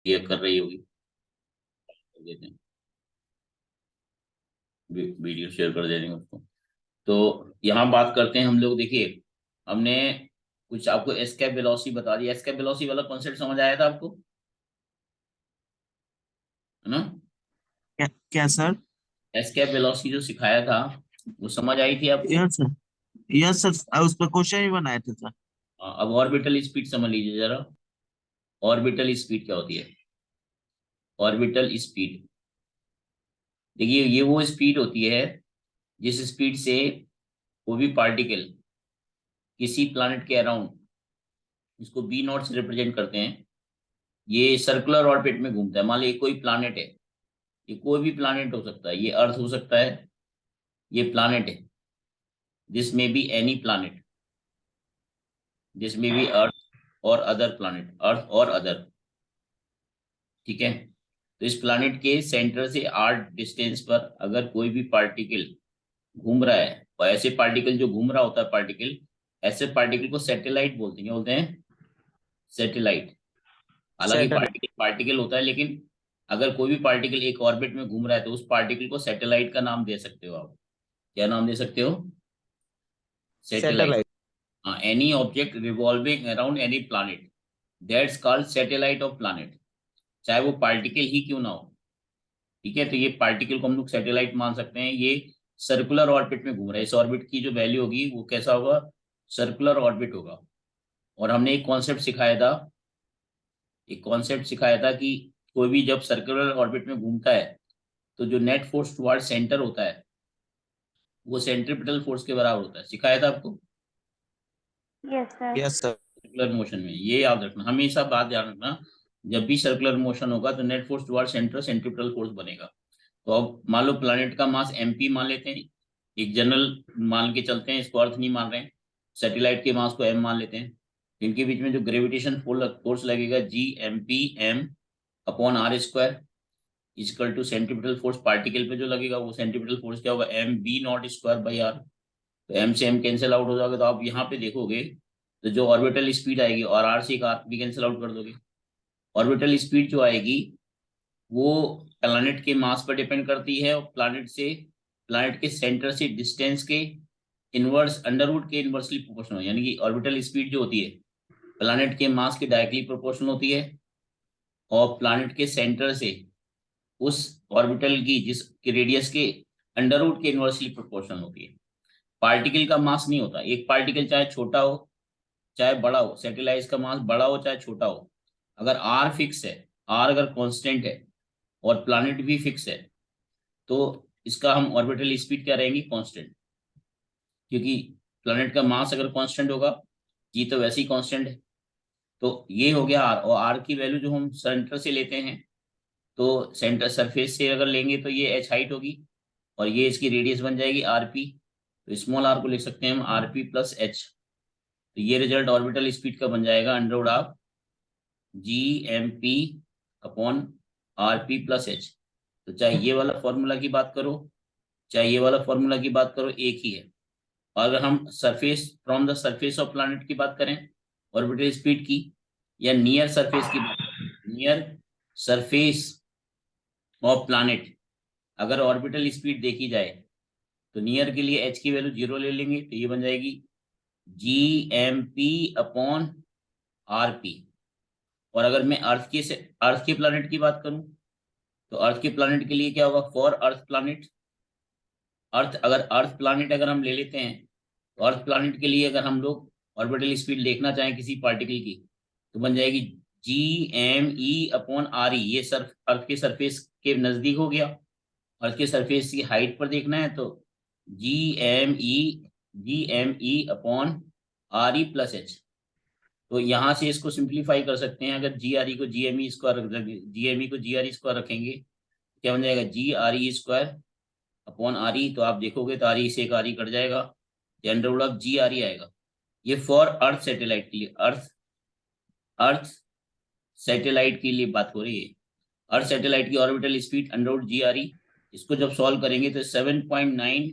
ये कर रही होगी। देते हैं, वीडियो शेयर कर दे रही हूँ उसको। तो यहाँ बात करते हैं हम लोग। देखिए, हमने कुछ आपको एस्केप वेलोसिटी बता दिया। एस्केप वेलोसिटी वाला कॉन्सेप्ट समझ आया था आपको, है ना? क्या क्या सर? एस्केप वेलोसिटी जो सिखाया था वो समझ आई थी आपको? Yes sir. यस सर, उस पर क्वेश्चन भी बनाए थे सर। हाँ, अब ऑर्बिटल स्पीड समझ लीजिए जरा। ऑर्बिटल स्पीड क्या होती है? ऑर्बिटल स्पीड, देखिए ये वो स्पीड होती है जिस स्पीड से कोई भी पार्टिकल किसी प्लैनेट के अराउंड, इसको बी नॉट से रिप्रेजेंट करते हैं, ये सर्कुलर ऑर्बिट में घूमता है। मान लीजिए कोई प्लैनेट है, ये कोई भी प्लैनेट हो सकता है, ये अर्थ हो सकता है, ये प्लैनेट है, दिस में बी एनी प्लैनेट, दिस में बी अर्थ और अदर प्लैनेट, अर्थ और अदर, ठीक है? तो इस प्लैनेट के सेंटर से आर डिस्टेंस पर अगर कोई भी पार्टिकल घूम रहा है, और ऐसे पार्टिकल जो घूम रहा होता है पार्टिकल, ऐसे पार्टिकल को सैटेलाइट बोलते हैं। क्या बोलते हैं? सैटेलाइट। हालांकि सैटेलाइट। पार्टिकल पार्टिकल होता है, लेकिन अगर कोई भी पार्टिकल एक ऑर्बिट में घूम रहा है तो उस पार्टिकल को सैटेलाइट का नाम दे सकते हो आप। क्या नाम दे सकते हो? सैटेलाइट। सैटेलाइट। हाँ, any object revolving around any planet, that's called satellite of planet, चाहे वो पार्टिकल ही क्यों ना हो। ठीक है, तो ये पार्टिकल को हम लोग सैटेलाइट मान सकते हैं। ये सर्कुलर ऑर्बिट में घूम रहा है। इस ऑर्बिट की जो वैल्यू होगी वो कैसा होगा? सर्कुलर ऑर्बिट होगा। और हमने एक कॉन्सेप्ट सिखाया था, एक कॉन्सेप्ट सिखाया था कि कोई भी जब सर्कुलर ऑर्बिट में घूमता है तो जो नेट फोर्स टुवर्ड सेंटर होता है वो सेंट्रीपिटल फोर्स के बराबर होता है। सिखाया था आपको yes sir. Yes sir. Circular motion में। ये याद रखना, हमेशा बात ध्यान रखना, जब भी सर्कुलर मोशन होगा तो net force toward centre centripetal force बनेगा। तो अब मान लो प्लैनेट का मास mp मान लेते हैं, एक जनरल मान के चलते हैं, इसको अर्थ नहीं मान रहे हैं। सैटेलाइट के मास को m मान लेते हैं। इनके बीच में जो ग्रेविटेशन फोर्स लगेगा G mp m upon R square equal to centripetal force particle पे जो लगेगा वो सेंट्रीपिटल फोर्स क्या होगा? M B not square by R. तो एम से एम कैंसिल आउट हो जाएगा, तो आप यहाँ पे देखोगे तो जो ऑर्बिटल स्पीड आएगी, और आर से एक आर भी कैंसिल आउट कर दोगे, ऑर्बिटल स्पीड जो आएगी वो प्लैनेट के मास पर डिपेंड करती है, और प्लैनेट के सेंटर से डिस्टेंस के इनवर्स, अंडरवुड के इनवर्सली प्रोपोर्शनल, यानी कि ऑर्बिटल स्पीड जो होती है प्लैनेट के मास के डायरेक्टली प्रोपोर्शनल होती है, और प्लैनेट के सेंटर से उस ऑर्बिटल की जिस रेडियस के अंडरवुड के इनवर्सली प्रोपोर्शनल होती है। पार्टिकल का मास नहीं होता। एक पार्टिकल चाहे छोटा हो चाहे बड़ा हो, सैटेलाइट का मास बड़ा हो चाहे छोटा हो, अगर आर फिक्स है, आर अगर कांस्टेंट है और प्लैनेट भी फिक्स है, तो इसका हम ऑर्बिटल स्पीड क्या रहेंगी? कांस्टेंट। क्योंकि प्लैनेट का मास अगर कांस्टेंट होगा, जी तो वैसे ही कांस्टेंट है। तो ये हो गया आर, और आर की वैल्यू जो हम सेंटर से लेते हैं, तो सेंटर सरफेस से अगर लेंगे तो ये एच हाइट होगी, और ये इसकी रेडियस बन जाएगी आरपी। तो स्मॉल आर को लिख सकते हैं हम आरपी प्लस एच। तो ये रिजल्ट ऑर्बिटल स्पीड का बन जाएगा under root of G mp upon RP plus H. तो चाहे ये वाला फॉर्मूला की बात करो चाहे ये वाला फॉर्मूला की बात करो, एक ही है। और अगर हम surface from the surface of planet की बात करें ऑर्बिटल स्पीड की, या नियर सरफेस की बात करें, नियर सरफेस ऑफ प्लैनेट, अगर ऑर्बिटल स्पीड देखी जाए तो नियर के लिए एच की वैल्यू 0 ले लेंगे, तो ये बन जाएगी G mp अपॉन आरपी। और अगर मैं अर्थ के प्लैनेट की बात करूं, तो अर्थ के प्लैनेट के लिए क्या होगा? For earth planet, earth planet अगर हम ले लेते हैं, तो अर्थ प्लैनेट के लिए अगर हम लोग ऑर्बिटल स्पीड देखना चाहें किसी पार्टिकल की, तो बन जाएगी G m e upon R ई। ये सर्फ अर्थ के सरफेस के नजदीक हो गया। अर्थ के सरफेस की हाइट पर देखना है तो G M E upon R E plus H. तो यहाँ से इसको सिंप्लीफाई कर सकते हैं। अगर जी आर ई को G M E square G M E को जी आर ई स्क्वायर रखेंगे, क्या बन जाएगा? G R E square upon R E. तो आप देखोगे तो आर ई से एक आर ई कट जाएगा, under root of G R E आएगा। ये फॉर अर्थ सैटेलाइट के लिए, अर्थ सैटेलाइट के लिए बात हो रही है। अर्थ सैटेलाइट की ऑर्बिटल स्पीड अंडर रूट जी आर ई, इसको जब सॉल्व करेंगे तो 7.9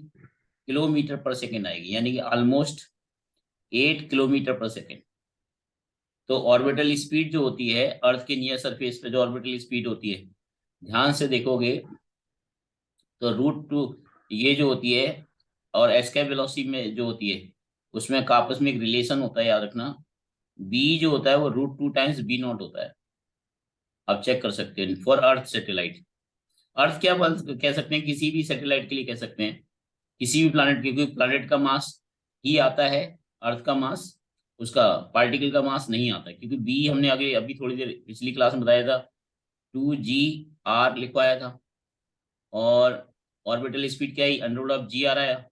किलोमीटर पर सेकेंड आएगी, यानी कि ऑलमोस्ट 8 किलोमीटर पर सेकेंड। तो ऑर्बिटल स्पीड जो होती है अर्थ के नियर सरफेस पे जो ऑर्बिटल स्पीड होती है, ध्यान से देखोगे तो √2 ये जो होती है और एस्केप वेलोसिटी में जो होती है उसमें एक आपस में एक रिलेशन होता है, याद रखना। बी जो होता है वो √2 टाइम्स बी नॉट होता है। आप चेक कर सकते हैं फॉर अर्थ सैटेलाइट। अर्थ क्या कह सकते हैं, किसी भी सैटेलाइट के लिए कह सकते हैं, किसी भी प्लानिट के, क्योंकि प्लानिट का मास ही आता है, अर्थ का मास, उसका पार्टिकल का मास नहीं आता है, क्योंकि बी हमने आगे अभी थोड़ी देर पिछली क्लास में बताया था 2g r लिखवाया था, और ऑर्बिटल स्पीड क्या है, √g आ रहा है।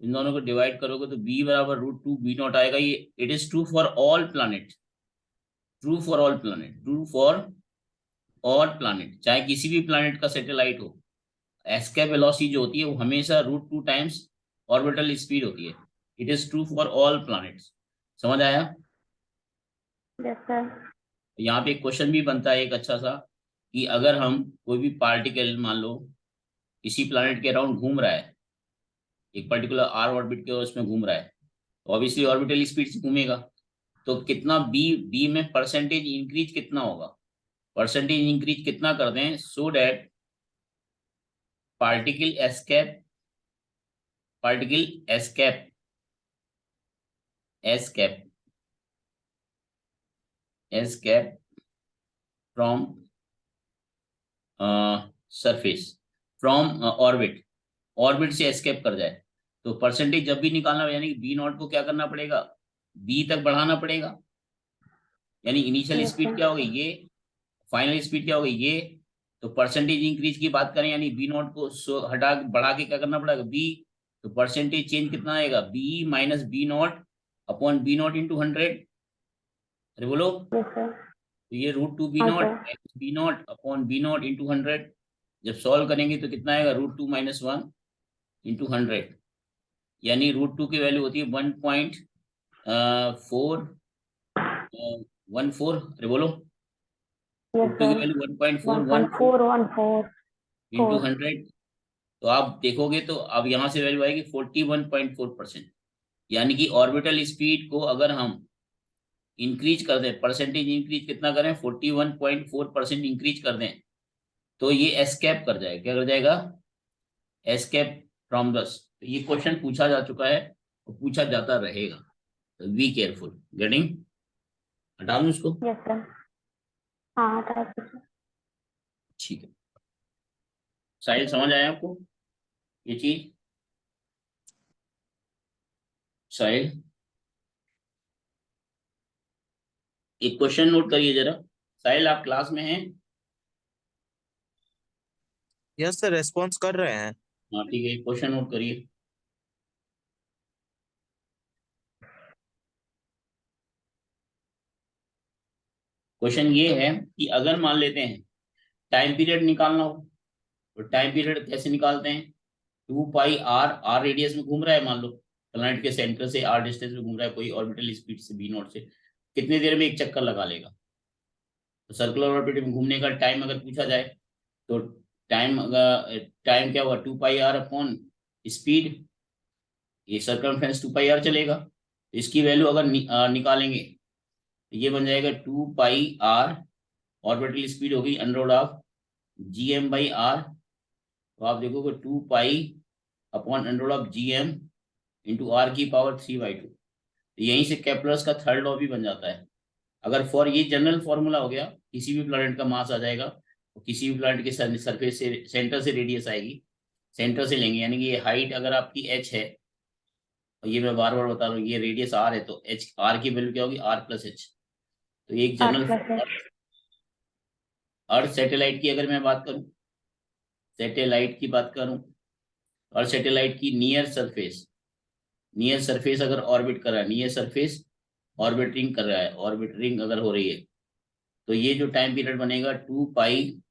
इन दोनों को डिवाइड करोगे तो b बराबर √2 b नॉट आएगा। ये it is true for all planet, true for all planet, true for all planet, चाहे किसी भी प्लानिट का सैटेलाइट हो, एस्केप वेलोसिटी जो होती है वो हमेशा √2 टाइम्स ऑर्बिटल स्पीड होती है। It is true for all planets. समझ आया? Yes, sir. यहाँ पे एक क्वेश्चन भी बनता है एक अच्छा सा, कि अगर हम कोई भी पार्टिकल मान लो किसी प्लैनेट के अराउंड घूम रहा है, एक पर्टिकुलर आर ऑर्बिट के उसमें घूम रहा है, तो ऑब्वियसली ऑर्बिटल स्पीड से घूमेगा, तो कितना बी में परसेंटेज इंक्रीज कितना होगा, परसेंटेज इंक्रीज कितना कर दें so that particle escape, particle escape, escape, escape from surface, from orbit, orbit से एस्केप कर जाए। तो परसेंटेज जब भी निकालना, यानी कि बी नॉट को क्या करना पड़ेगा, बी तक बढ़ाना पड़ेगा। यानी इनिशियल Yes, स्पीड sir. क्या होगी ये, फाइनल स्पीड क्या होगी ये, तो परसेंटेज इंक्रीज की बात करें यानी बी नॉट को हटा बढ़ा के क्या करना पड़ेगा बी, तो परसेंटेज चेंज कितना आएगा, B minus B not upon B not into 100। अरे बोलो, Yes, sir. तो ये √2 बी हाँ not sir. Minus B not upon B not into 100। जब सॉल्व करेंगे तो कितना आएगा, √2 माइनस 1 इंटू 100, यानी √2 की वैल्यू होती है 1.414। अरे बोलो, Yes, √2 की sir. Value 1.414 into 1.4144. 100। तो आप देखोगे तो अब यहाँ से वैल्यू आएगी 41.4%। यानी कि ऑर्बिटल स्पीड को अगर हम इंक्रीज कर दें, परसेंटेज इंक्रीज कितना करें, 41.4% इंक्रीज कर दें, तो ये एस्केप कर जाएगा, क्या कर जाएगा, एस्केप फ्रॉम द। तो ये क्वेश्चन पूछा जा चुका है और पूछा जाता रहेगा, तो बी केयरफुल। गेटिंग? हटा दूं इसको? Yes, sir. हाँ हटा दीजिए. ठीक है, साहिल समझ आया आपको ये चीज? साहिल एक क्वेश्चन नोट करिए जरा। साहिल आप क्लास में हैं? यस सर, रेस्पॉन्स कर रहे हैं। हाँ ठीक है, क्वेश्चन नोट करिए। क्वेश्चन ये है कि अगर मान लेते हैं टाइम पीरियड निकालना हो, तो टाइम पीरियड कैसे निकालते हैं, 2πr, आर रेडियस में घूम रहा है मान लो, प्लैनेट के सेंटर से आर डिस्टेंस में घूम रहा है कोई ऑर्बिटल स्पीड से बी नॉट से, कितनी देर में एक चक्कर लगा लेगा। तो सर्कुलर ऑर्बिट में घूमने का टाइम अगर पूछा जाए तो टाइम, अगर टाइम क्या हुआ 2πr अपॉन स्पीड, ये सर्कमफ्रेंस 2πr चलेगा, तो इसकी वैल्यू अगर निकालेंगे तो ये बन जाएगा 2πr, ऑर्बिटल स्पीड होगी √gm/r। तो आप देखोगे 2 pi upon √gm into R की पावर 3/2। तो यहीं से केप्लर्स का थर्ड लॉ भी बन जाता है। अगर फॉर ये जनरल फॉर्मूला हो गया, किसी भी प्लैनेट का मास आ जाएगा और किसी भी प्लैनेट के सरफेस से, सेंटर से रेडियस आएगी, सेंटर से लेंगे, यानी कि ये हाइट अगर आपकी h है, और ये मैं बार बार बता रहा हूँ ये रेडियस r है, तो h r की वैल्यू क्या होगी, r+h। तो ये एक जनरल R+H. अर्थ सैटेलाइट की अगर मैं बात करूं, सैटेलाइट की बात करूं, और सैटेलाइट की नियर सरफेस, नियर सरफेस अगर ऑर्बिट कर रहा है, नियर सरफेस ऑर्बिटिंग कर रहा है, ऑर्बिटिंग अगर हो रही है, तो ये जो टाइम पीरियड बनेगा 2 पाई,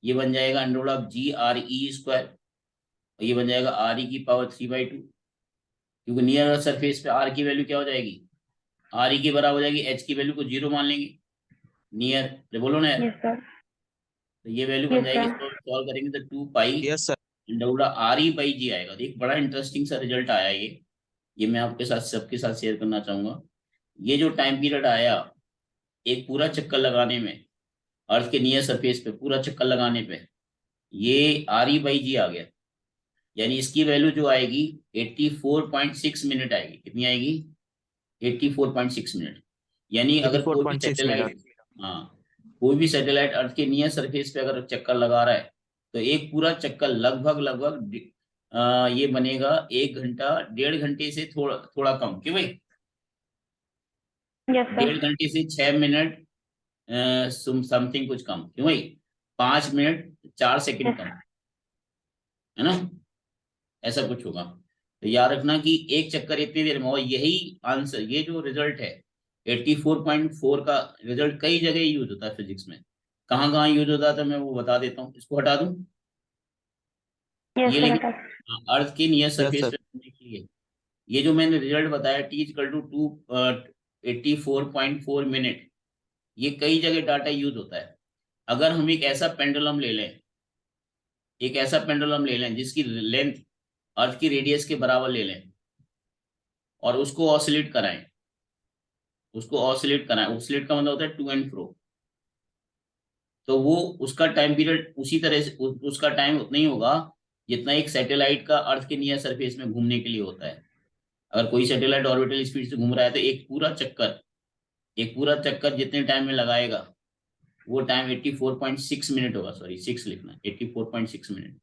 ये बन जाएगा √g r² और ये बन जाएगा r e की पावर 3/2, क्योंकि नियर सरफेस पे r की वैल्यू क्या हो जाएगी, r e के बराबर हो जाएगी, h की वैल्यू को 0 मान लेंगे नियर, बोलो ना यार। Yes, sir. तो ये वैल्यू बन Yes, जाएगी, sir. इसको सॉल्व करेंगे तो 2 पाई यस सर। r e/g आएगा। तो एक बड़ा इंटरेस्टिंग सा रिजल्ट आया ये मैं आपके साथ सबके साथ शेयर करना चाहूंगा। ये जो टाइम पीरियड आया एक पूरा चक्कर लगाने में, अर्थ के नियर सरफेस पे पूरा चक्कर लगाने पे ये RE/G आ गया। यानी इसकी वैल्यू जो आएगी 84.6 मिनट आएगी। कितनी आएगी? 84.6 मिनट। यानी अगर कोई भी 84.6 सैटेलाइट, मिनट। हाँ, कोई भी सैटेलाइट अर्थ के नियर सरफेस पे अगर चक्कर लगा रहा है तो एक पूरा चक्कर लगभग लगभग ये बनेगा 1 घंटा 1.5 घंटे से थोड़ा थोड़ा कम, क्यों भाई? यस 1.5 घंटे से 6 मिनट समथिंग कुछ कम, क्यों भाई? 5 मिनट 4 सेकंड कम, है ना? ऐसा कुछ होगा। तो याद रखना कि एक चक्कर इतनी देर में, और यही आंसर, ये जो रिजल्ट है 84.4 का रिजल्ट कई जगह यूज होता है फिजिक्स में। कहाँ कहाँ यूज होता है तो मैं वो बता देता हूँ। इसको हटा दूं, यस ये सर, लेकिन अर्थ के नियर यस सरफेस सर। पे होने के लिए, ये जो मैंने रिजल्ट बताया T=2 84.4 मिनट, ये कई जगह डाटा यूज होता है। अगर हम एक ऐसा पेंडुलम ले लें, एक ऐसा पेंडुलम ले लें जिसकी लेंथ अर्थ की रेडियस के बराबर ले लें और उसको ऑसिलेट कराएं, उसको ऑसिलेट कराएं, ऑसिलेट का मतलब होता है टू एंड फ्रो, तो वो उसका टाइम पीरियड उसी तरह से उसका टाइम उतना ही होगा जितना एक सैटेलाइट का अर्थ के नियर सरफेस में घूमने के लिए होता है। अगर कोई सैटेलाइट ऑर्बिटल स्पीड से घूम रहा है तो एक पूरा चक्कर जितने टाइम में लगाएगा वो टाइम 84.6 मिनट होगा। सॉरी 6 लिखना, 84.6 मिनट।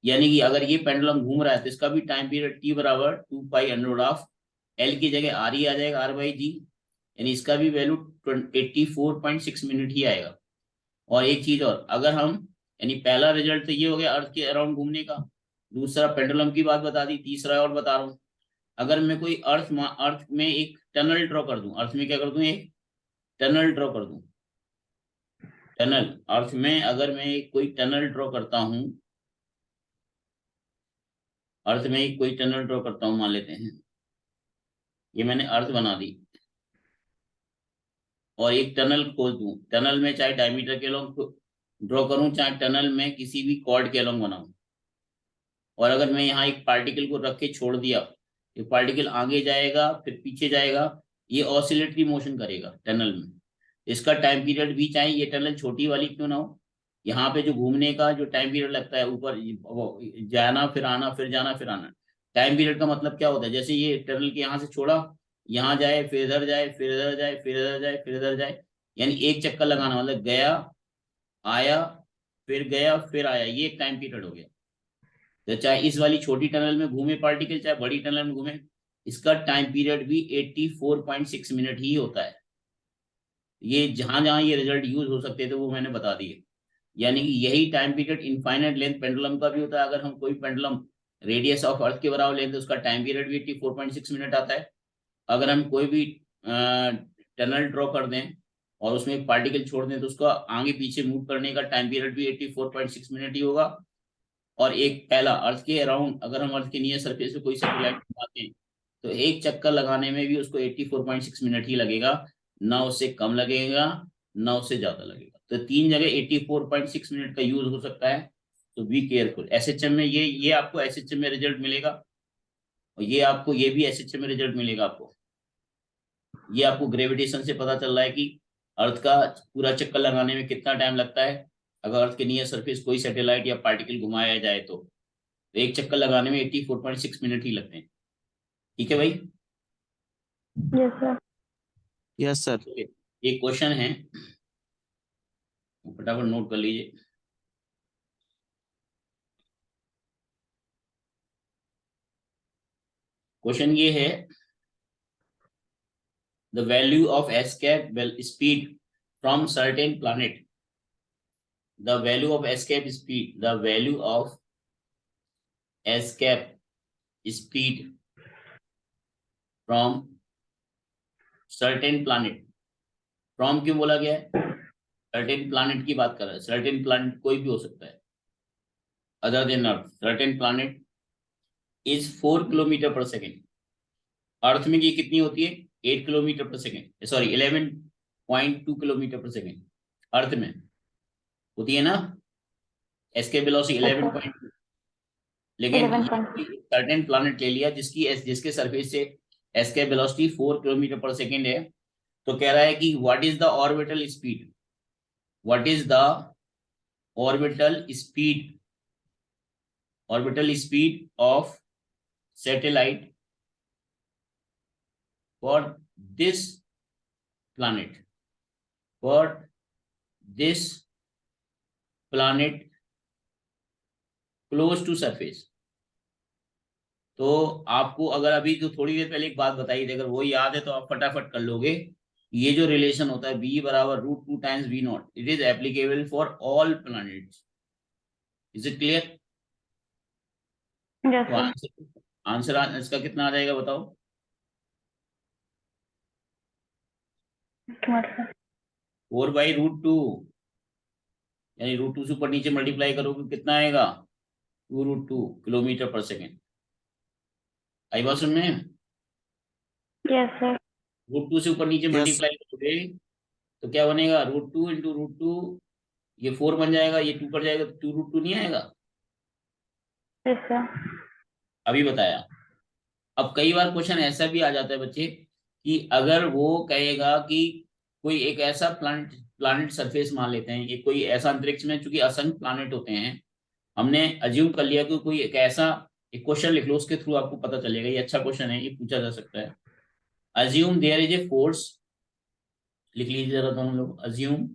यानी कि अगर ये पेंडुलम घूम रहा है तो इसका भी टाइम पीरियड T बराबर 2π√ऑफ L की जगह RE आ जाएगा, R/G। यानी इसका भी वैल्यू 84.6 मिनट ही आएगा। और एक चीज और, अगर हम, यानी पहला रिजल्ट तो ये हो गया अर्थ के अराउंड घूमने का, दूसरा पेंडुलम की बात बता दी, तीसरा और बता रहा हूँ। अगर मैं कोई अर्थ में एक टनल ड्रॉ कर दूं, अर्थ में क्या कर दूं? एक टनल ड्रॉ कर दूं। टनल, अर्थ में अगर मैं कोई टनल ड्रॉ करता हूं, अर्थ में एक कोई टनल ड्रॉ करता हूं, मान लेते हैं ये मैंने अर्थ बना दी और एक टनल खोद दूं। टनल में चाहे डायमीटर के लॉन्ग ड्रॉ करूं, चाहे टनल में किसी भी कॉर्ड के लॉन्ग बनाऊं, और अगर मैं यहाँ एक पार्टिकल को रख के छोड़ दिया, ये पार्टिकल आगे जाएगा फिर पीछे जाएगा, ये ऑसिलेटरी मोशन करेगा टनल में। इसका टाइम पीरियड भी, चाहे ये टनल छोटी वाली क्यों ना हो, यहाँ पे जो घूमने का जो टाइम पीरियड लगता है, ऊपर जाना फिर आना फिर जाना फिर आना, टाइम पीरियड का मतलब क्या होता है? जैसे ये टनल के यहाँ से छोड़ा, यहाँ जाए फिर इधर जाए फिर इधर जाए फिर इधर जाए फिर इधर जाए, यानी एक चक्कर लगाना मतलब गया आया फिर आया, ये एक टाइम पीरियड हो गया। तो चाहे इस वाली छोटी टनल में घूमे पार्टिकल, चाहे बड़ी टनल में घूमे, इसका टाइम पीरियड भी 84.6 मिनट ही होता है। ये जहां जहां ये रिजल्ट यूज हो सकते थे वो मैंने बता दिए। यानी कि यही time period infinite length pendulum का भी होता है। अगर हम कोई पेंडुलम रेडियस ऑफ अर्थ के बराबर लेंथ, उसका टाइम पीरियड भी 84.6 मिनट आता है। अगर हम कोई भी टनल ड्रॉ कर दें और उसमें एक पार्टिकल छोड़ दें तो उसका आगे पीछे मूव करने का टाइम पीरियड भी 84.6 मिनट ही होगा। और एक पहला अर्थ के अराउंड, अगर हम अर्थ के नियर सरफेस पे कोई सैटेलाइट लगाते हैं तो एक चक्कर लगाने में भी उसको 84.6 मिनट ही लगेगा, ना उससे कम लगेगा ना उससे ज्यादा लगेगा। तो तीन जगह 84.6 मिनट का यूज हो सकता है। तो बी केयरफुल। एसएचएम में ये आपको एसएचएम में रिजल्ट मिलेगा, और ये आपको ये भी एसएचएम में रिजल्ट मिलेगा आपको। ये आपको ग्रेविटेशन से पता चल रहा है कि अर्थ का पूरा चक्कर लगाने में कितना टाइम लगता है अगर अर्थ के नियर सरफेस कोई सैटेलाइट या पार्टिकल घुमाया जाए तो एक चक्कर लगाने में 84.6 मिनट ही लगते हैं। ठीक है भाई? Yes sir. Yes sir. एक क्वेश्चन है, फटाफट नोट कर लीजिए। क्वेश्चन ये है, the value of escape speed from certain planet, the value of escape speed, the value of escape speed from certain planet. From क्यों बोला गया है? सर्टेन प्लैनेट की बात कर रहा है। सर्टेन प्लैनेट कोई भी हो सकता है other than earth. Certain planet is 4 kilometre पर सेकेंड। अर्थ में ये कितनी होती है? 8 किलोमीटर पर सेकेंड, सॉरी 11.2 किलोमीटर पर सेकेंड अर्थ में होती है ना, एस्केप वेलोसिटी 11.2। लेकिन 11 सर्टेन प्लैनेट ले लिया जिसके सरफेस से एस्केप वेलोसिटी 4 किलोमीटर पर सेकेंड है, तो कह रहा है कि what is the orbital speed, what is the orbital speed, orbital speed of satellite for this planet, for this planet close to surface। तो आपको अगर अभी जो थोड़ी देर पहले एक बात बताई थी, अगर वो याद है तो आप फटाफट कर लोगे। ये जो रिलेशन होता है b बराबर √2 times v not, it is applicable for all planets. Is it clear? Yes, तो sir. आंसर इसका कितना आ जाएगा बताओ? Smart, sir. 4/√2, यानी √2 से ऊपर नीचे मल्टीप्लाई करोगे कितना आएगा? 2√2 किलोमीटर पर सेकेंड। आई बात समझ में? Yes, sir. √2 से ऊपर नीचे Yes. मल्टीप्लाई करोगे तो क्या बनेगा? √2 इंटू √2, ये 4 बन जाएगा, ये 2 पर जाएगा तो 2√2 नहीं आएगा? Yes, sir. अभी बताया। अब कई बार क्वेश्चन ऐसा भी आ जाता है बच्चे कि अगर वो कहेगा कि कोई एक ऐसा प्लानिट सरफेस मान लेते हैं, ये कोई ऐसा अंतरिक्ष में, चूंकि असंख्य प्लानिट होते हैं, हमने अज्यूम कर लिया कि कोई एक ऐसा, एक क्वेश्चन लिख लो, उसके थ्रू आपको पता चलेगा। ये अच्छा क्वेश्चन है, ये पूछा जा सकता है। Assume there is a force, लिख लीजिए जरा दोनों लोग। Assume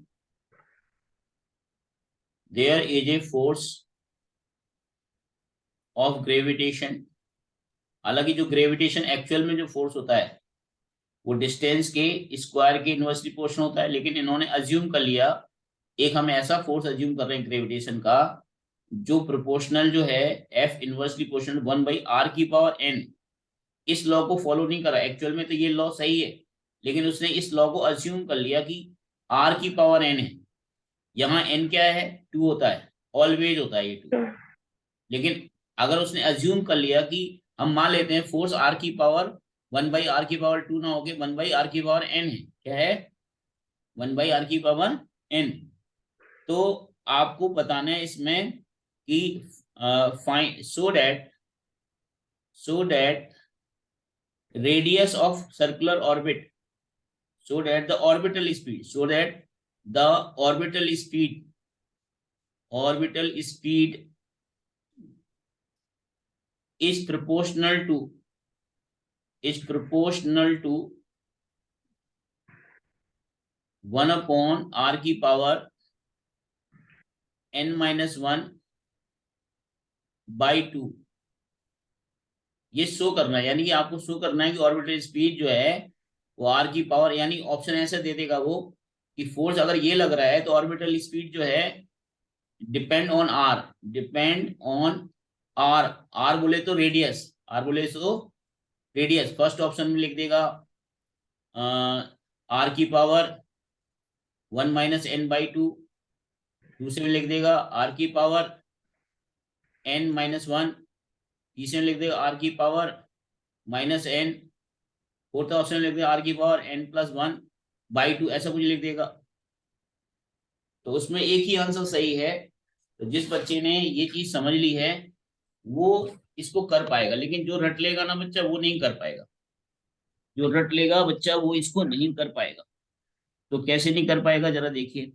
there is a force of gravitation. हालांकि जो ग्रेविटेशन एक्चुअल में जो फोर्स होता है वो डिस्टेंस के स्क्वायर के इनवर्सली प्रोपोर्शनल होता है, लेकिन इन्होंने अज्यूम कर लिया, एक हम ऐसा फोर्स अज्यूम कर रहे हैं ग्रेविटेशन का जो प्रोपोर्शनल जो है F इनवर्सली प्रोपोर्शनल 1/r⁴n। इस लॉ को फॉलो नहीं करा, एक्चुअल में तो ये लॉ सही है, लेकिन उसने इस लॉ को अज्यूम कर लिया कि r⁴n है। यहाँ n क्या है? 2 होता है, ऑलवेज होता है ये 2। लेकिन अगर उसने अज्यूम कर लिया कि हम मान लेते हैं फोर्स r⁴1/r⁴2 ना होके 1/r⁴n है, क्या है? 1/r⁴n। तो आपको बताना है इसमें कि find so that radius of circular orbit, so that the orbital speed is proportional to 1/r⁴n-1/2। ये शो करना है, यानी कि आपको शो करना है कि ऑर्बिटल स्पीड जो है वो r⁴, यानी ऑप्शन ऐसे दे देगा वो कि फोर्स अगर ये लग रहा है तो ऑर्बिटल स्पीड जो है डिपेंड ऑन r। r बोले तो रेडियस, फर्स्ट ऑप्शन में लिख देगा r⁴1-n/2, दूसरे में लिख देगा r⁴n-1, तीसरे में लिख देगा r⁴−n, फोर्थ ऑप्शन में लिख देगा r⁴n+1/2, ऐसा कुछ लिख देगा। तो उसमें एक ही आंसर सही है। तो जिस बच्चे ने ये चीज समझ ली है वो इसको कर पाएगा, लेकिन जो रट लेगा ना बच्चा वो नहीं कर पाएगा। जो रट लेगा बच्चा वो इसको नहीं कर पाएगा। तो कैसे नहीं कर पाएगा जरा देखिए।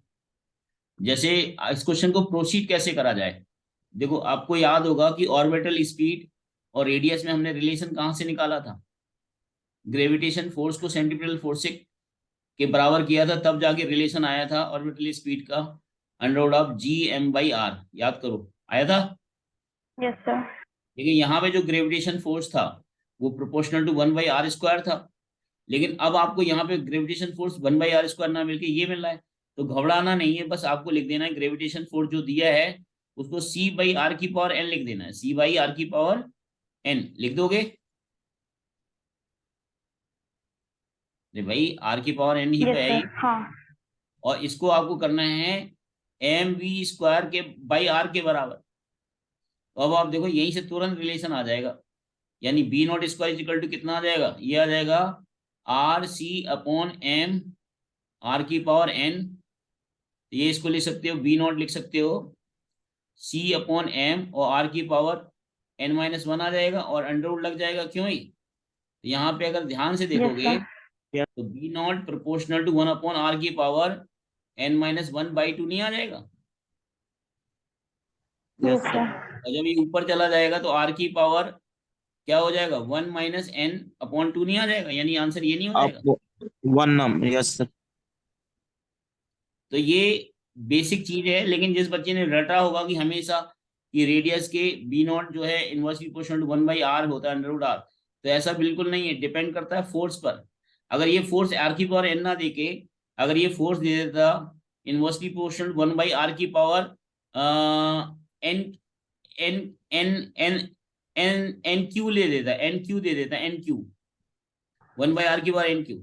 जैसे इस क्वेश्चन को प्रोसीड कैसे करा जाए, देखो आपको याद होगा कि ऑर्बिटल स्पीड और रेडियस में हमने रिलेशन कहां से निकाला था? ग्रेविटेशन फोर्स को सेंट्रीपिटल फोर्स के बराबर किया था, तब जाके रिलेशन आया था ऑर्बिटल स्पीड का √g m/r। याद करो, आया था। Yes, sir. लेकिन यहाँ पे जो ग्रेविटेशन फोर्स था वो प्रोपोर्शनल टू 1/r² था, लेकिन अब आपको यहाँ पे ग्रेविटेशन फोर्स 1/r² ना मिलके ये मिल रहा है। तो घबराना नहीं है, बस आपको लिख देना है ग्रेविटेशन फोर्स जो दिया है उसको c/r⁴n लिख देना है, c/r⁴n लिख दोगे। भाई r⁴n ही Yes, तो है sir. ये। हाँ. और इसको आपको करना है mv² के r के बराबर। तो अब आप देखो यहीं से तुरंत रिलेशन आ जाएगा, यानी b⁻² कितना आ जाएगा? ये आ जाएगा r/c/m r⁴n। ये इसको लिख सकते हो, b0 लिख सकते हो c/m और r⁴n-1 आ जाएगा और अंडर रूट लग जाएगा। क्यों ही? तो यहाँ पे अगर ध्यान से Yes, देखोगे sir. Yeah. तो B not proportional to 1/r की पावर n-1/2 नहीं आ जाएगा? Yes, Yes, sir. sir. और जब ये ऊपर चला जाएगा तो r की पावर क्या हो जाएगा, 1 - n/2 नहीं आ जाएगा? यानी आंसर ये नहीं हो जाएगा? Up one number. Yes, sir. तो ये बेसिक चीज है, लेकिन जिस बच्चे ने रटा होगा कि हमेशा ये रेडियस के बी नॉट जो है इनवर्सली प्रोपोर्शनल टू 1/r होता है, √r, तो ऐसा बिल्कुल नहीं है, डिपेंड करता है फोर्स पर। अगर ये फोर्स r की पावर n ना देके अगर ये फोर्स दे देता इनवर्सली प्रोपोर्शनल 1/r की power n n n n n n Q ले देता, n क्यू दे देता, n क्यू 1/r की पावर n क्यू,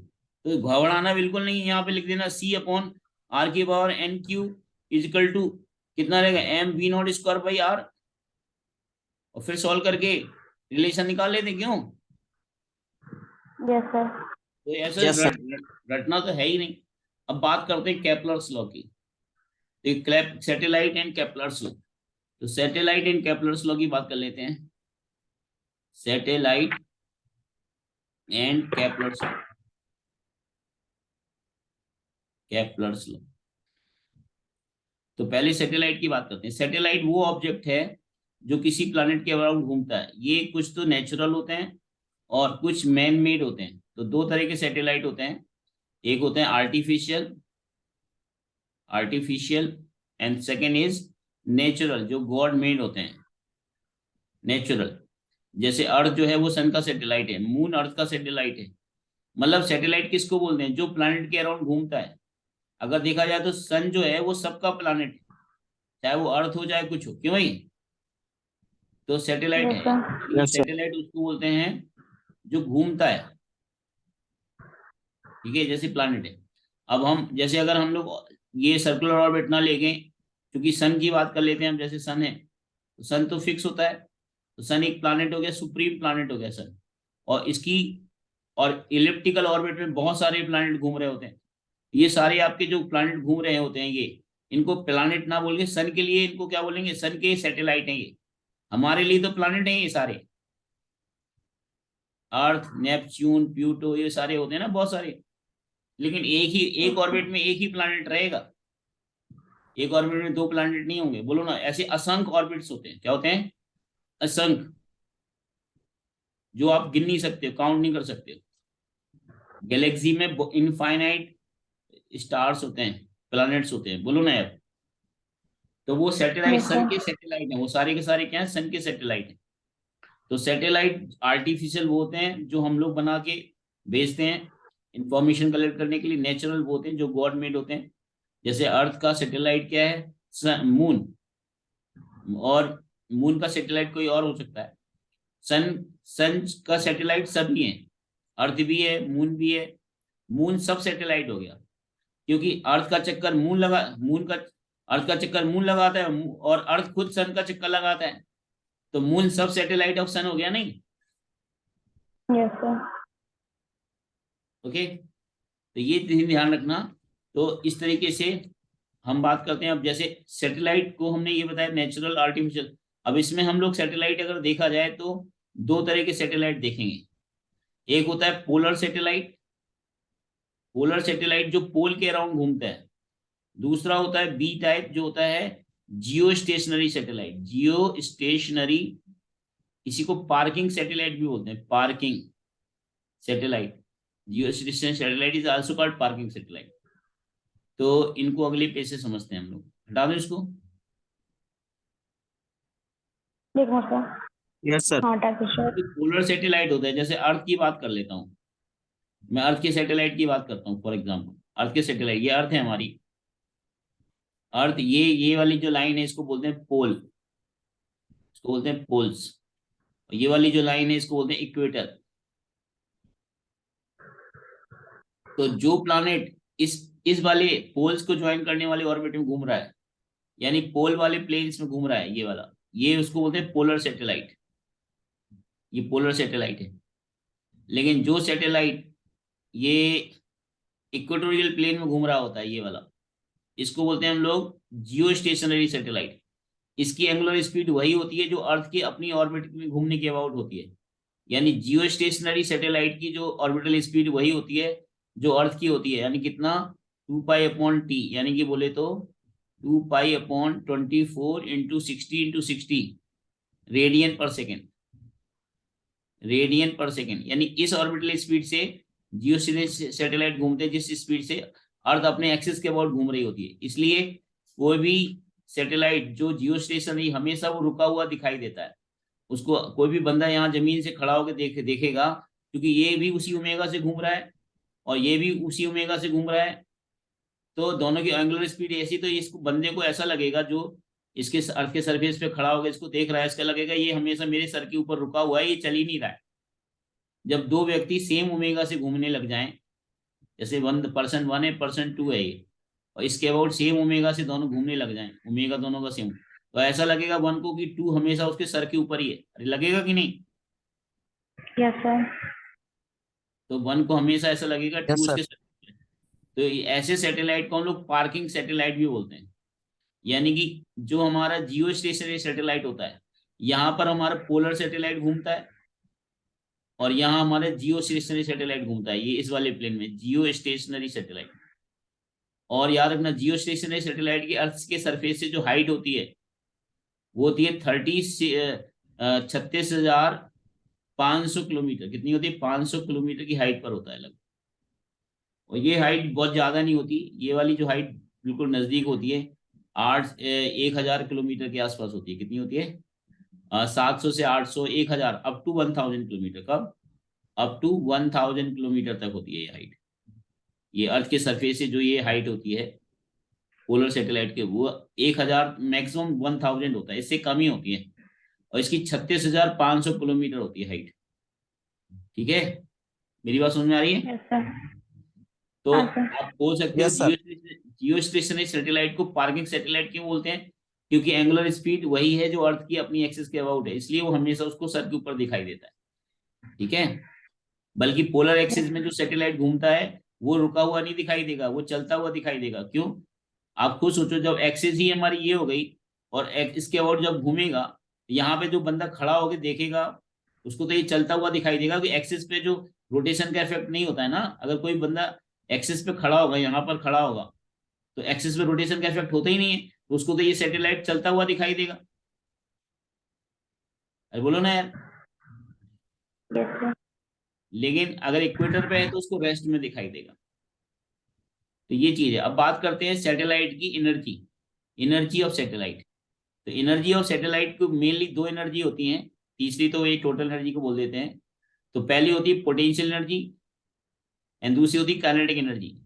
तो घबराना बिल्कुल नहीं। यहाँ पे लिख देना c/r की power n Q equal to कितना रहेगा, m v0² r, और फिर सॉल्व करके रिलेशन निकाल लेते, क्यों? Yes, sir. तो ऐसा Yes, sir. रटना तो है ही नहीं। अब बात करते हैं केपलर्स लॉ की। तो सैटेलाइट एंड केपलर्स लॉ, तो सैटेलाइट एंड केपलर्स लॉ की बात कर लेते हैं। Satellite and Kepler's law, Kepler's law. तो पहले सैटेलाइट की बात करते हैं। सैटेलाइट वो ऑब्जेक्ट है जो किसी प्लैनेट के अराउंड घूमता है। ये कुछ तो नेचुरल होते हैं और कुछ मैन मेड होते हैं। तो दो तरह के सैटेलाइट होते हैं, एक होते हैं artificial, artificial, and second is natural, जो गॉड मेड होते हैं, नेचुरल। जैसे अर्थ जो है वो सन का सैटेलाइट है, मून अर्थ का सैटेलाइट है। मतलब सैटेलाइट किसको बोलते हैं, जो प्लैनेट के अराउंड घूमता है। अगर देखा जाए तो सन जो है वो सबका प्लैनेट है, चाहे वो अर्थ हो चाहे कुछ हो, क्यों भाई? तो सैटेलाइट Yes, है। sir. Yes, sir. सैटेलाइट उसको बोलते हैं जो घूमता है, ठीक है, जैसे प्लैनेट है। अब हम जैसे अगर हम लोग ये सर्कुलर ऑर्बिट ना ले गए, क्योंकि सन की बात कर लेते हैं हम, जैसे सन है तो सन तो फिक्स होता है, तो सन एक प्लैनेट हो गया, सुप्रीम प्लैनेट हो गया सन। और इसकी और इलिप्टिकल ऑर्बिट में बहुत सारे प्लैनेट घूम रहे होते हैं। ये सारे आपके जो प्लैनेट घूम रहे होते हैं, ये इनको प्लैनेट ना बोल के सन के लिए इनको क्या बोलेंगे, सन के सैटेलाइट हैं ये। हमारे लिए तो प्लैनेट है ये सारे, अर्थ, नेपच्यून, प्लूटो, ये सारे होते हैं ना बहुत सारे। लेकिन एक ऑर्बिट में एक ही प्लैनेट रहेगा, एक ऑर्बिट में दो प्लैनेट नहीं होंगे। बोलो ना, ऐसे असंख्य ऑर्बिट्स होते हैं। क्या होते हैं? असंख्य, जो आप गिन नहीं सकते, काउंट नहीं कर सकते। गैलेक्सी में इनफाइनाइट स्टार्स होते हैं, प्लैनेट्स होते हैं। बोलो ना यार। तो वो सैटेलाइट Yes, सन sir. के सैटेलाइट हैं, वो सारे के सारे क्या हैं, सन के सैटेलाइट हैं। तो सैटेलाइट आर्टिफिशियल वो होते हैं जो हम लोग बना के भेजते हैं इंफॉर्मेशन कलेक्ट करने के लिए। नेचुरल वो होते हैं जो गॉड मेड होते हैं। जैसे अर्थ का सैटेलाइट क्या है, मून, और मून का सैटेलाइट कोई और हो सकता है। सन सन का सैटेलाइट सभी हैं, अर्थ भी है, मून भी है। मून सब सैटेलाइट हो गया, क्योंकि अर्थ का चक्कर मून लगा, मून का अर्थ का चक्कर मून लगाता है, और अर्थ खुद सन का चक्कर लगाता है। तो मून सब सैटेलाइट ऑफ सन हो गया नहीं? Yes, sir. ओके, तो ये ध्यान रखना। तो इस तरीके से हम बात करते हैं। अब जैसे सैटेलाइट को हमने ये बताया नेचुरल, आर्टिफिशियल। अब इसमें हम लोग सैटेलाइट अगर देखा जाए तो दो तरह के सैटेलाइट देखेंगे। एक होता है पोलर सैटेलाइट, पोलर सैटेलाइट जो पोल के अराउंड घूमता है। दूसरा होता है बी टाइप, जो होता है जियो स्टेशनरी सैटेलाइट। जियो स्टेशनरी, इसी को पार्किंग सैटेलाइट भी बोलते हैं, parking satellite. Jio stationery satellite is also called parking satellite. तो इनको अगले पेज से समझते हैं हम लोग। हटा दो इसको। देखो sir. Yes, sir. हाँ, artificial. जो पोलर सैटेलाइट होता है, जैसे अर्थ की बात कर लेता हूँ मैं, अर्थ के सैटेलाइट की बात करता हूँ। फॉर एग्जाम्पल अर्थ के सैटेलाइट, ये अर्थ है हमारी, अर्थ, ये वाली जो लाइन है इसको बोलते हैं पोल, इसको बोलते हैं पोल्स। ये वाली जो लाइन है इसको बोलते हैं इक्वेटर। तो जो प्लैनेट इस वाले पोल्स को ज्वाइन करने वाले ऑर्बिट में घूम रहा है, यानी पोल वाले प्लेन्स में घूम रहा है, ये वाला, ये उसको बोलते हैं पोलर सैटेलाइट। ये पोलर सैटेलाइट है। लेकिन जो सैटेलाइट ये इक्वेटोरियल प्लेन में घूम रहा होता है, ये वाला, इसको बोलते हैं हम लोग जियो स्टेशनरी सैटेलाइट। इसकी एंगुलर स्पीड वही होती है जो अर्थ के अपनी ऑर्बिट में घूमने के अबाउट होती है। यानी जियो स्टेशनरी सैटेलाइट की जो ऑर्बिटल स्पीड वही होती है जो अर्थ की होती है, यानी कितना 2 पाई अपॉन टी, यानी कि बोले तो 2 पाई अपॉन 24 इंटू 60 रेडियन पर सेकेंड, रेडियन पर सेकेंड। यानी इस ऑर्बिटल स्पीड से जियो सैटेलाइट घूमते हैं जिस स्पीड से अर्थ अपने एक्सिस के अबाउट घूम रही होती है। इसलिए कोई भी सैटेलाइट जो जियो स्टेशनरी हमेशा वो रुका हुआ दिखाई देता है। उसको कोई भी बंदा यहाँ जमीन से खड़ा होकर देखेगा, क्योंकि ये भी उसी ओमेगा से घूम रहा है और ये भी उसी ओमेगा से घूम रहा है, तो दोनों की एंगुलर स्पीड ऐसी, तो इसको बंदे को ऐसा लगेगा जो इसके अर्थ के सरफेस पे खड़ा होकर इसको देख रहा है, इसका लगेगा ये हमेशा मेरे सर के ऊपर रुका हुआ है, ये चल ही नहीं रहा है। जब दो व्यक्ति सेम ओमेगा से घूमने लग जाएं, जैसे 1% 1 है, 2% है ये, और इसके अबाउट सेम ओमेगा से दोनों घूमने लग जाएं, ओमेगा दोनों का सेम, तो ऐसा लगेगा 1 को कि 2 हमेशा उसके सर के ऊपर ही है। अरे लगेगा कि नहीं? Yes, sir. तो 1 को हमेशा ऐसा लगेगा 2 यस सर। उसके सर के ऊपर है। तो ऐसे सैटेलाइट को हम लोग पार्किंग सैटेलाइट भी बोलते हैं। यानी कि जो हमारा जियो स्टेशनरी सैटेलाइट होता है, यहाँ पर हमारा पोलर सैटेलाइट घूमता है और यहाँ हमारे जियो स्टेशनरी सैटेलाइट घूमता है, ये इस वाले प्लेन में जियो स्टेशनरी सैटेलाइट। और याद रखना जियो स्टेशनरी सैटेलाइट की अर्थ के सरफेस से जो हाइट होती है वो होती है 36,500 किलोमीटर। कितनी होती है? 500 किलोमीटर की हाइट पर होता है लगभग। और ये हाइट बहुत ज्यादा नहीं होती, ये वाली जो हाइट बिल्कुल नजदीक होती है 1,000 किलोमीटर के आसपास होती है। कितनी होती है? 700 से 800, 1,000, अप टू 1,000 किलोमीटर। कब? अप टू 1,000 किलोमीटर तक होती है ये हाइट। ये अर्थ के सरफेस से जो ये हाइट होती है पोलर सैटेलाइट के, वो 1,000 मैक्सिमम 1,000 होता है, इससे कम ही होती है। और इसकी 36,500 किलोमीटर होती है हाइट। ठीक है, मेरी बात समझ में आ रही है? Yes, sir. तो हाँ, sir. आप बोल सकते हो Yes, sir. जियो स्टेशनरी सैटेलाइट को पार्किंग सैटेलाइट क्यों बोलते हैं? क्योंकि एंगुलर स्पीड वही है जो अर्थ की अपनी एक्सिस के अबाउट है, इसलिए वो हमेशा उसको सर के ऊपर दिखाई देता है। ठीक है, बल्कि पोलर एक्सिस में जो सैटेलाइट घूमता है वो रुका हुआ नहीं दिखाई देगा, वो चलता हुआ दिखाई देगा। क्यों? आप खुद सोचो, जब एक्सिस ही हमारी ये हो गई और इसके अबाउट जब घूमेगा, यहाँ पे जो बंदा खड़ा होकर देखेगा उसको तो ये चलता हुआ दिखाई देगा, कि एक्सिस पे जो रोटेशन का इफेक्ट नहीं होता है ना। अगर कोई बंदा एक्सिस पे खड़ा होगा, यहाँ पर खड़ा होगा, तो एक्सिस पे रोटेशन का इफेक्ट होता ही नहीं है, तो उसको तो ये सैटेलाइट चलता हुआ दिखाई देगा। अरे बोलो ना यार। Yes, sir. लेकिन अगर इक्वेटर पे है तो उसको रेस्ट में दिखाई देगा। तो ये चीज है। अब बात करते हैं सैटेलाइट की एनर्जी, एनर्जी ऑफ सैटेलाइट। तो एनर्जी ऑफ सैटेलाइट को मेनली दो एनर्जी होती हैं, तीसरी तो ये टोटल एनर्जी को बोल देते हैं। तो पहली होती है पोटेंशियल एनर्जी एंड दूसरी होती है काइनेटिक एनर्जी।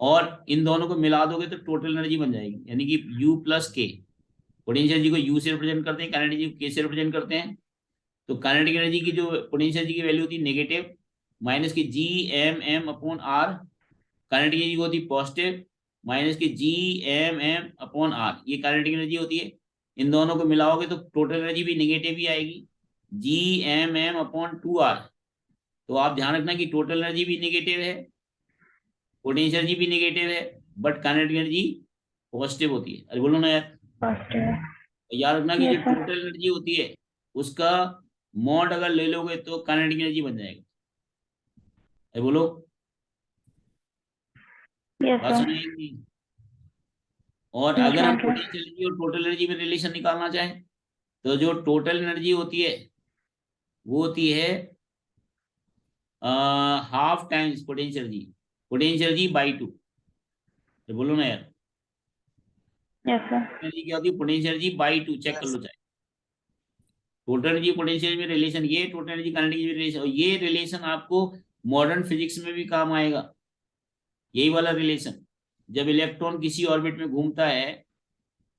और इन दोनों को मिला दोगे तो टोटल एनर्जी बन जाएगी, यानी कि U प्लस के। पोटेंशियल एनर्जी को U से रिप्रेजेंट करते हैं, काइनेटिक एनर्जी को K से रिप्रेजेंट करते हैं। तो काइनेटिक एनर्जी की जो पोटेंशियल एनर्जी की वैल्यू होती है नेगेटिव, माइनस की Gm/m/r। काइनेटिक एनर्जी होती है पॉजिटिव, माइनस की Gm/m/r। ये काइनेटिक एनर्जी होती है। इन दोनों को मिलाओगे तो टोटल एनर्जी भी नेगेटिव ही आएगी, Gm/m/2r। तो आप ध्यान रखना कि टोटल एनर्जी भी नेगेटिव है, पोटेंशियल एनर्जी भी नेगेटिव है, बट काइनेटिक एनर्जी पॉजिटिव होती है। अरे बोलो ना यार। Positive. याद रखना कि जो Yes, sir. टोटल एनर्जी होती है उसका मॉड अगर ले लोगे तो काइनेटिक एनर्जी बन जाएगा। अरे बोलो, Yes, बात sir. सुनाएंगी? और Yes, अगर हम sir. पोटेंशियल एनर्जी और टोटल एनर्जी में रिलेशन निकालना चाहें तो जो टोटल एनर्जी होती है वो होती है half times potential energy, potential energy by 2। तो बोलो ना यार, Yes, sir. एनर्जी क्या होती है? पोटेंशियल एनर्जी बाई 2, चेक कर लो चाहे। टोटल एनर्जी पोटेंशियल में रिलेशन, ये टोटल एनर्जी काइनेटिक में रिलेशन, और ये रिलेशन आपको मॉडर्न फिजिक्स में भी काम आएगा। यही वाला रिलेशन, जब इलेक्ट्रॉन किसी ऑर्बिट में घूमता है,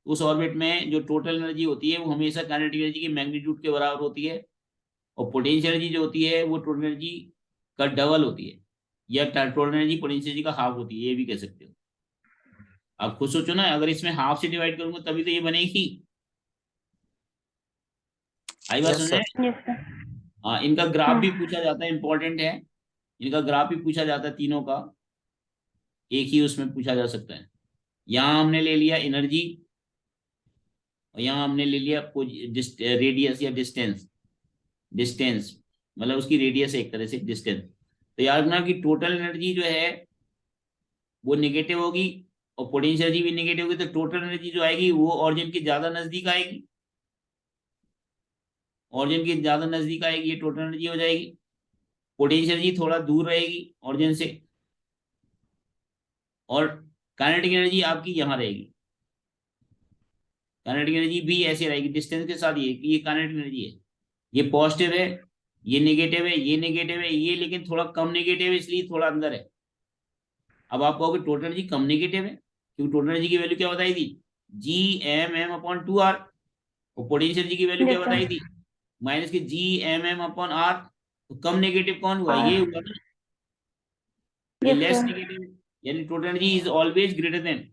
उस ऑर्बिट में जो टोटल एनर्जी होती है वो हमेशा काइनेटिक एनर्जी के मैग्नीट्यूड के बराबर होती है, और पोटेंशियल एनर्जी जो होती है वो टोटल एनर्जी का डबल होती है, या टोटल एनर्जी पोटेंशियल एनर्जी का हाफ होती है, ये भी कह सकते हो। आप खुद सोचो ना, अगर इसमें हाफ से डिवाइड करूंगा तभी तो ये बनेगी। आई बात यस सुन रहे सर। हैं? Yes, sir. हाँ, इनका ग्राफ भी हाँ. पूछा जाता है, इंपॉर्टेंट है। इनका ग्राफ भी पूछा जाता है, तीनों का एक ही उसमें पूछा जा सकता है। यहाँ हमने ले लिया एनर्जी और यहाँ हमने ले लिया रेडियस या डिस्टेंस। डिस्टेंस मतलब उसकी रेडियस है एक तरह से डिस्टेंस। तो याद रखना कि टोटल एनर्जी जो है वो निगेटिव होगी और पोटेंशियल एनर्जी भी निगेटिव होगी, तो टोटल एनर्जी जो आएगी वो ऑरिजिन के ज्यादा नजदीक आएगी, ऑरिजिन के ज्यादा नजदीक आएगी, ये टोटल एनर्जी हो जाएगी। पोटेंशियल एनर्जी थोड़ा दूर रहेगी ऑरिजिन से, और काइनेटिक एनर्जी आपकी यहाँ रहेगी। काइनेटिक एनर्जी भी ऐसे रहेगी डिस्टेंस के साथ, ये काइनेटिक एनर्जी है, ये पॉजिटिव है, ये नेगेटिव है, ये नेगेटिव है, ये लेकिन थोड़ा कम नेगेटिव है इसलिए थोड़ा अंदर है। अब आप कहोगे टोटल एनर्जी कम नेगेटिव है, क्योंकि टोटल एनर्जी की वैल्यू क्या बताई थी, जी एम एम अपॉन 2r, और पोटेंशियल एनर्जी की वैल्यू क्या Yes, sir. बताई थी, माइनस के G M M upon R. तो कम नेगेटिव कौन हुआ, R. ये हुआ ना, ये Yes, लेस sir. नेगेटिव, यानी total energy is always greater than,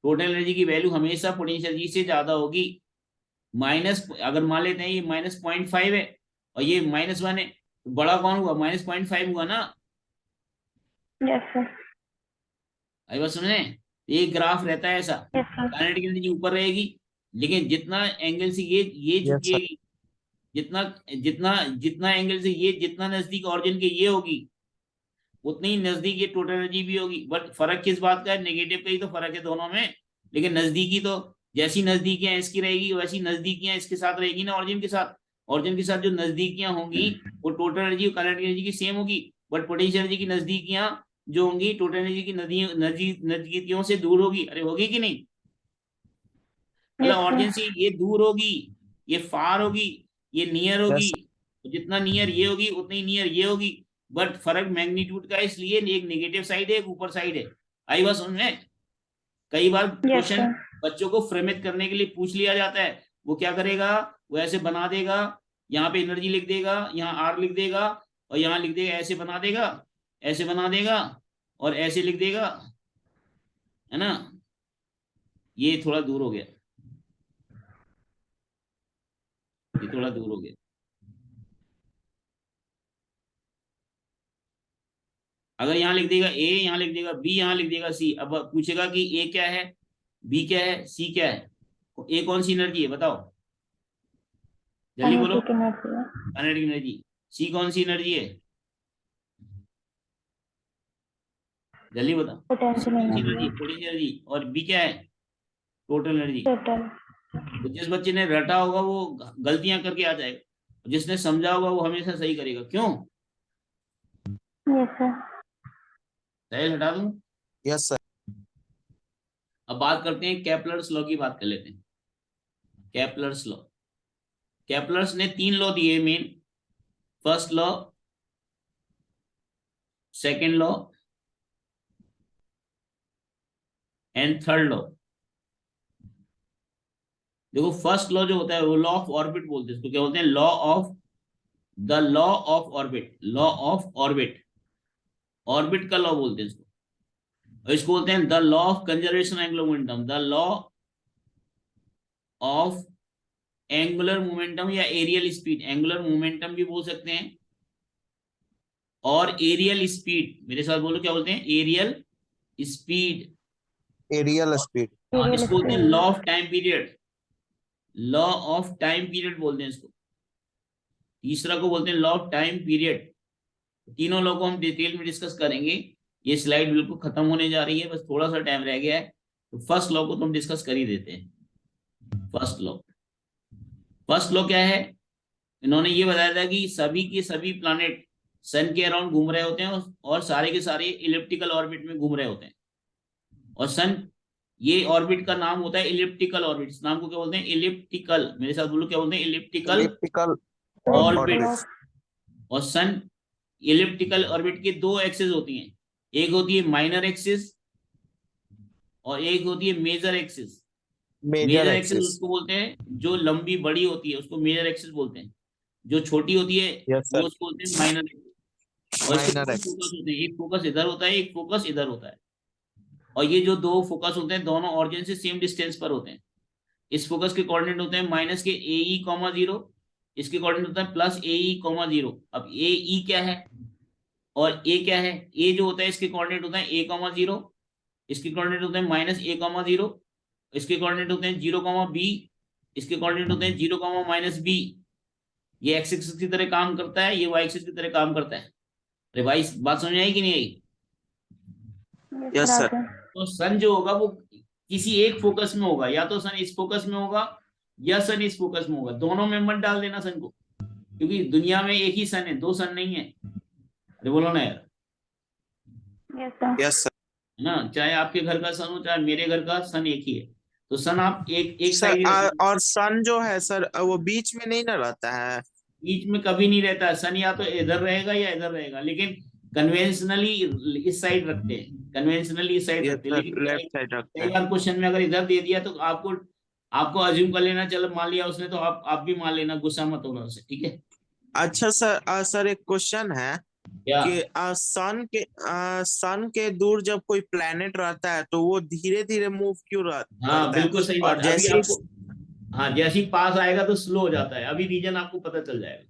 total energy की वैल्यू हमेशा पोटेंशियल एनर्जी से ज्यादा होगी। माइनस, अगर मान लेते हैं ये -0.5 है और ये -1 है, तो बड़ा कौन हुआ, -0.5 हुआ ना। Yes, sir. आई बात समझे, ये ग्राफ रहता है ऐसा, Yes, sir. काइनेटिक एनर्जी ऊपर रहेगी, लेकिन जितना एंगल से ये Yes, sir. झुकेगी, जितना जितना जितना एंगल से ये जितना नजदीक ऑरिजिन के ये होगी, उतनी ही नजदीक ये टोटल एनर्जी भी होगी। बट फर्क किस बात का है, नेगेटिव का ही तो फर्क है दोनों में। लेकिन नजदीकी तो जैसी नजदीकियां इसकी रहेगी वैसी नजदीकियां इसके साथ रहेगी ना, ऑरिजिन के साथ। ऑरिजिन के साथ जो नजदीकियां होंगी वो टोटल एनर्जी और काइनेटिक एनर्जी की सेम होगी, बट पोटेंशियल एनर्जी की नजदीकियां जो होंगी टोटल एनर्जी की नजदीकियों से दूर होगी। अरे होगी कि नहीं, मतलब Yes, ऑरिजिन sir. से ये दूर होगी, ये फार होगी, ये नियर होगी, Yes. जितना नियर ये होगी उतनी नियर ये होगी। बट फर्क मैग्नीट्यूड का है, इसलिए एक नेगेटिव साइड है एक ऊपर साइड है। आई बात समझ में। कई बार Yes, क्वेश्चन sir. बच्चों को भ्रमित करने के लिए पूछ लिया जाता है, वो क्या करेगा, वो ऐसे बना देगा, यहाँ पे एनर्जी लिख देगा, यहाँ आर लिख देगा, और यहाँ लिख देगा, ऐसे बना देगा, ऐसे बना देगा, और ऐसे लिख देगा, है ना। ये थोड़ा दूर हो गया, ये थोड़ा दूर हो गया। अगर यहाँ लिख देगा ए, यहाँ लिख देगा बी, यहाँ लिख देगा सी, अब पूछेगा कि ए क्या है, बी क्या है, सी क्या है। ए कौन सी एनर्जी है बताओ, जल्दी बोलो। Kinetic energy. Kinetic energy. सी कौन सी एनर्जी है, जल्दी बताओ। सी Potential कौन सी energy. एनर्जी, पोटेंशियल एनर्जी, और बी क्या है, टोटल एनर्जी। Total. तो जिस बच्चे ने रटा होगा वो गलतियां करके आ जाएगा, जिसने समझा होगा वो हमेशा सही करेगा। क्यों, Yes, sir. सही हटा दूं। Yes, sir. अब बात करते हैं केपलर्स लॉ की, बात कर लेते हैं केपलर्स लॉ। केपलर्स ने 3 लॉ दिए main, first law, second law and third law. देखो फर्स्ट लॉ जो होता है वो लॉ ऑफ ऑर्बिट बोलते हैं इसको, क्या बोलते हैं, law of the law of orbit, law of orbit, orbit का लॉ बोलते हैं इसको। और इसको बोलते हैं the law of conservation angular momentum, the law of angular momentum या एरियल स्पीड, एंगुलर मोमेंटम भी बोल सकते हैं, और एरियल स्पीड, मेरे साथ बोलो क्या बोलते हैं, एरियल स्पीड। Aerial speed. इसको बोलते हैं law of time period, law of time period बोलते हैं इसको। तीसरा को बोलते हैं लॉ ऑफ टाइम पीरियड। तीनों लॉ को हम डिटेल में डिस्कस करेंगे। ये स्लाइड बिल्कुल खत्म होने जा रही है, बस थोड़ा सा टाइम रह गया है, तो फर्स्ट लॉ को तो हम डिस्कस कर ही देते हैं। फर्स्ट लॉ, फर्स्ट लॉ क्या है, इन्होंने ये बताया था कि सभी के सभी प्लैनेट सन के अराउंड घूम रहे होते हैं, और सारे के सारे इलिप्टिकल ऑर्बिट में घूम रहे होते हैं। और सन, ये ऑर्बिट का नाम होता है इलिप्टिकल ऑर्बिट, इस नाम को क्या बोलते हैं, इलिप्टिकल, मेरे साथ बोलो क्या बोलते हैं, इलिप्टिकल Elliptical ऑर्बिट। orbit. और सन इलिप्टिकल ऑर्बिट की 2 एक्सिस होती हैं, एक होती है माइनर एक्सिस और एक होती है major axis. Major major axis axis. उसको बोलते हैं जो लंबी बड़ी होती है, उसको मेजर एक्सिस बोलते हैं। जो छोटी होती है Yes, sir. वो उसको बोलते हैं माइनर एक्सिस। और इसके Minor दो axis. फोकस होते हैं, एक फोकस इधर होता है, एक फोकस इधर होता है। और ये जो 2 फोकस होते हैं दोनों ऑरिजिन से सेम डिस्टेंस पर होते हैं। इस फोकस के कोऑर्डिनेट होते हैं माइनस के AE, 0, इसके कोऑर्डिनेट होता है प्लस AE, 0। अब AE क्या है और A क्या है, A जो होता है इसके कोऑर्डिनेट होता है A, 0, इसके कोऑर्डिनेट होते हैं माइनस A, 0, इसके कोऑर्डिनेट होते हैं 0, B, इसके कोऑर्डिनेट होते हैं 0, -B। ये एक्स एक्सिस की तरह काम करता है, ये वाई एक्सिस की तरह काम करता है। अरे भाई बात समझ आई कि नहीं आई? Yes, sir, sir. आगे। तो सन जो होगा वो किसी एक फोकस में होगा, या तो सन इस फोकस में होगा या सन इस फोकस में होगा, दोनों में मत डाल देना सन को, क्योंकि दुनिया में एक ही सन है, दो सन नहीं है। अरे बोलो ना यार, Yes, sir. Yes, sir. है ना, चाहे आपके घर का सन हो चाहे मेरे घर का, सन एक ही है। तो सन आप एक एक सर साइड ही रखना। और सन जो है सर वो बीच में नहीं ना रहता है। बीच में कभी नहीं रहता है सन, या तो इधर रहेगा या इधर रहेगा, लेकिन कन्वेंशनली इस साइड रखते हैं, कन्वेंशनली इस साइड यस रखते हैं, सर, लेकिन लेफ्ट साइड रखते कई हैं। बार क्वेश्चन में अगर इधर दे दिया तो आपको आपको अज्यूम कर लेना, चलो मान लिया उसने तो आप भी मान लेना, गुस्सा मत होना उससे, ठीक है? अच्छा सर, सर एक क्वेश्चन है क्या? कि सन के दूर जब कोई प्लेनेट रहता है तो वो धीरे धीरे मूव क्यों हाँ करता है? बिल्कुल सही और बात है, अभी जैसे आपको, हाँ जैसे ही पास आएगा तो स्लो हो जाता है, अभी रीजन आपको पता चल जाएगा,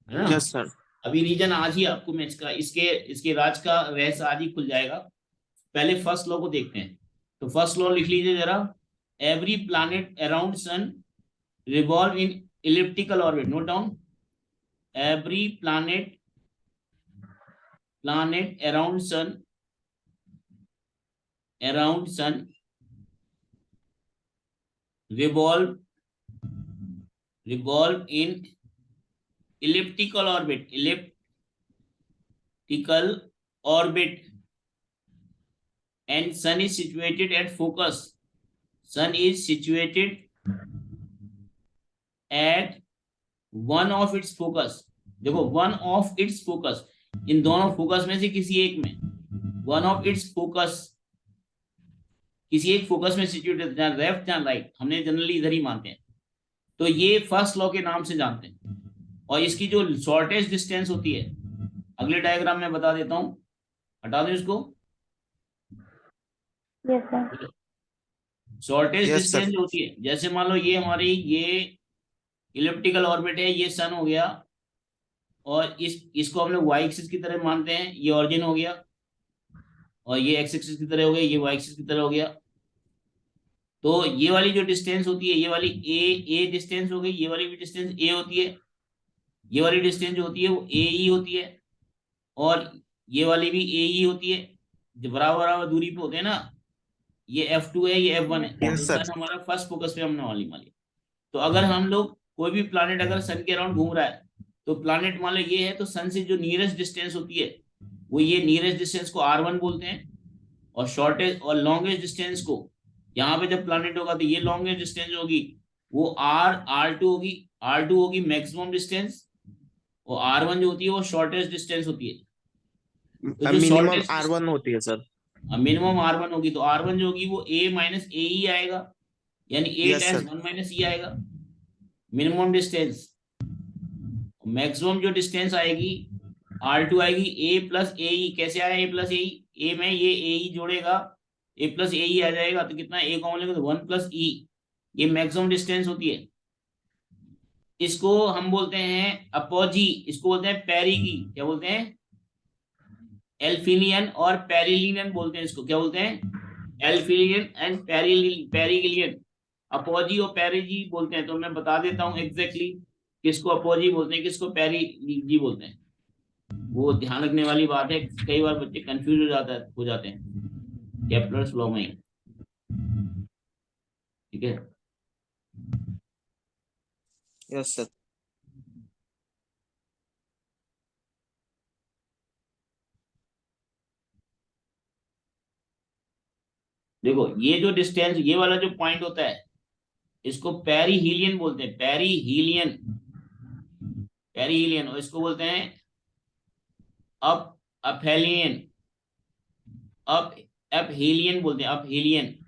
है ना? Yes sir. अभी रीजन आज ही आपको मैं इसका इसके इसके राज का रहस्य आज ही खुल जाएगा। पहले फर्स्ट लॉ को देखते हैं। तो फर्स्ट लॉ लिख लीजिए जरा, every planet around sun revolve in elliptical orbit, note down, every planet around sun revolve in elliptical orbit, and sun is situated at focus. Sun is situated at one of its focus. देखो one of its focus, इन दोनों focus में से किसी एक में, one of its focus, किसी एक focus में सिचुएटेड, जहां लेफ्ट जहां राइट, हमने जनरली इधर ही मानते हैं। तो ये फर्स्ट लॉ के नाम से जानते हैं। और इसकी जो शॉर्टेस्ट डिस्टेंस होती है, अगले डायग्राम में बता देता हूं, हटा दो इसको। Yes, sir. Shortest yes sir. Distance होती है, जैसे मान लो ये हमारी ये इलिप्टिकल ऑर्बिट है, ये सन हो गया, और इसको हम लोग वाई एक्सिस की तरह मानते हैं, ये ऑरिजिन हो गया, और ये एक्स एक्सिस की तरह हो गया, ये वाई एक्सिस की तरह हो गया। तो ये वाली जो डिस्टेंस होती है, ये वाली ए डिस्टेंस हो गई, ये वाली भी डिस्टेंस ए होती है, ये वाली डिस्टेंस जो होती है वो ए ई होती है, और ये वाली भी ए ई होती है, जो बराबर बराबर दूरी पे होते हैं ना, ये F2 है, ये F1 है। तो यस सर। सन हमारा फर्स्ट फोकस पे हमने वाली मान लिया। तो अगर हम लोग कोई भी प्लानिट अगर सन के अराउंड घूम रहा है, तो प्लानिट मान लो ये है, तो सन से जो नियरेस्ट डिस्टेंस होती है वो ये नियरेस्ट डिस्टेंस को R1 बोलते हैं, और शॉर्टेस्ट और लॉन्गेस्ट डिस्टेंस को, यहाँ पे जब प्लानिट होगा तो ये लॉन्गेस्ट डिस्टेंस होगी वो R2 होगी, R2 होगी मैक्सिमम डिस्टेंस, और R1 जो होती है वो शॉर्टेस्ट डिस्टेंस होती है। तो जो मिनिमम शॉर्टेस्ट R1 होती है सर। मिनिमम R1 होगी, तो R1 जो होगी वो A माइनस ए ही आएगा, यानी A yes times sir. 1 minus E आएगा मिनिमम डिस्टेंस। मैक्सिमम जो डिस्टेंस आएगी R2 आएगी A प्लस ए ई। कैसे आया A plus A E? A में ये ए ई जोड़ेगा, A प्लस ए ई आ जाएगा, तो कितना A कॉमन लेंगे तो 1 प्लस ई, ये मैक्सिमम डिस्टेंस होती है। इसको हम बोलते हैं अपोजी, इसको बोलते हैं पेरिगी, क्या बोलते हैं? एल्फिनियन और पेरिलियन बोलते हैं इसको, क्या बोलते हैं? एल्फिनियन एंड पेरिगिलियन। अपोजी और पेरिजी बोलते हैं। तो मैं बता देता हूँ एग्जैक्टली किसको अपोजी बोलते हैं, किसको पेरिजी बोलते हैं। वो ध्यान रखने वाली बात है, कई बार बच्चे कंफ्यूज हो जाते हैं केप्लर्स लॉ में, ठीक है? Yes sir. देखो ये जो डिस्टेंस, ये वाला जो पॉइंट होता है, इसको पेरीहीलियन बोलते हैं, पेरीहीलियन, और इसको बोलते हैं अपहेलियन, अपहेलियन बोलते हैं, अपहेलियन।